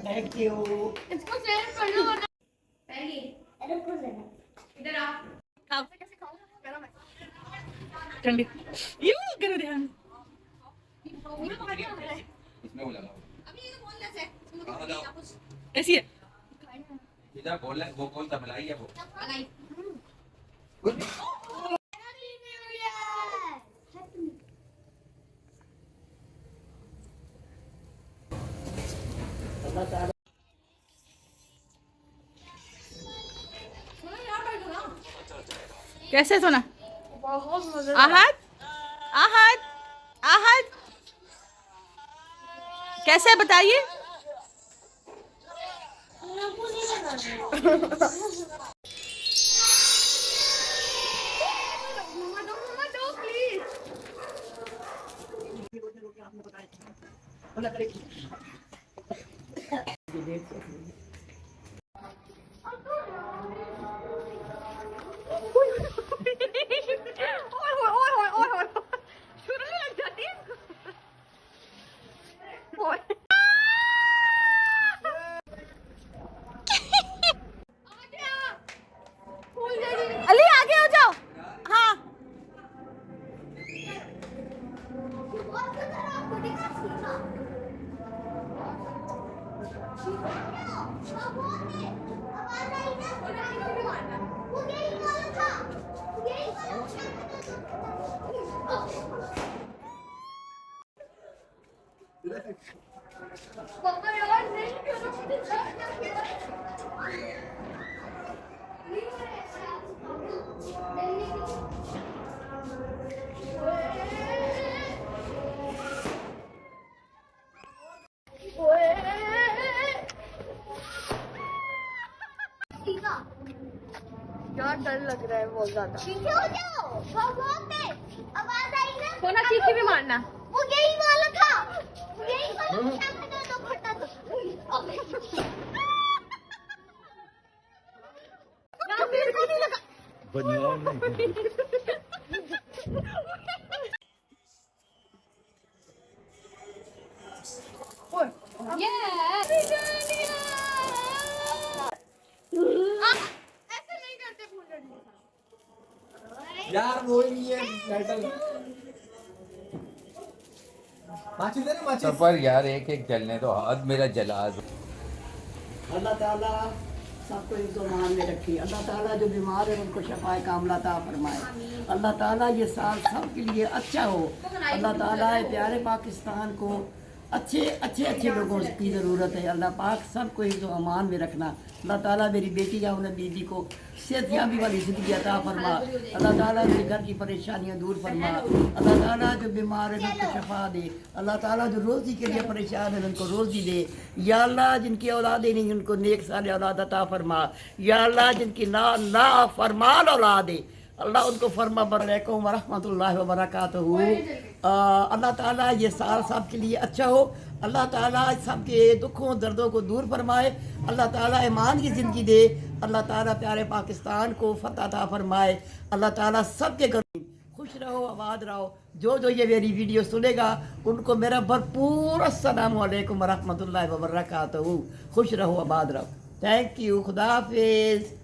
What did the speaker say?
Thank you. इसको save कर लो वरना पहली इधर आ खाओ कैसे खाओ गरम है ठंडी यू करो ध्यान इसमें वो लगा अभी ये तो बोल रहे थे कहाँ जाओ? कैसी है इधर बोल रहे वो कौन सा मलाई है वो मलाई कैसे सुना बहुत मजा आहत आहत आहत कैसे बताइए अली आगे हो जाओ हाँ यार डर लग रहा है बहुत ज्यादा पीछे हो जाओ बहुत तेज आवाज आई ना सोना चीखी भी मारना वो यही वाला था यही वाला था तो फटा था ना मेरे को नहीं लगा ऐसे नहीं करते फूल यार वो ही है टाइटल माची दे ना माची सफर यार एक एक जलने तो हाथ मेरा जला दो अल्लाह ताला सबको एक मान में रखी अल्लाह ताला जो बीमार है उनको शफाए कामला अता फरमाए अल्लाह ताला ये साल सबके लिए अच्छा हो अल्लाह ताला प्यारे पाकिस्तान को अच्छे लोगों की ज़रूरत है अल्लाह पाक सबको हिफ्ज़ व अमान में रखना अल्लाह ताला मेरी बेटी या उन्हें बीबी को सेहतयाबी वाली ज़िंदगी अता फरमा अल्लाह ताला मेरे घर की परेशानियाँ दूर फरमा अल्लाह ताला जो बीमार है उनको शफा दे अल्लाह ताला जो रोज़ी के लिए परेशान है उनको रोज़ी दे या अल्लाह जिनकी औलादें नहीं उनको नेक साल औलाद अता फरमा या अल्लाह जिनकी ना फरमान औलाद है अल्लाह उनको फरमा बरकम व रहमतुल्लाहि व बरकातहू अल्लाह ताला ये साल सब के लिए अच्छा हो अल्लाह ताला सबके दुखों दर्दों को दूर फरमाए अल्लाह ताला ईमान की ज़िंदगी दे अल्लाह ताला प्यारे पाकिस्तान को फतह अता फरमाए अल्लाह ताला सबके घर खुश रहो आबाद रहो जो ये मेरी वीडियो सुनेगा उनको मेरा भरपूर अस्सलाम वालेकुम व रहमतुल्लाहि व बरकातहू खुश रहो आबाद रहो थैंक यू खुदा हाफिज़।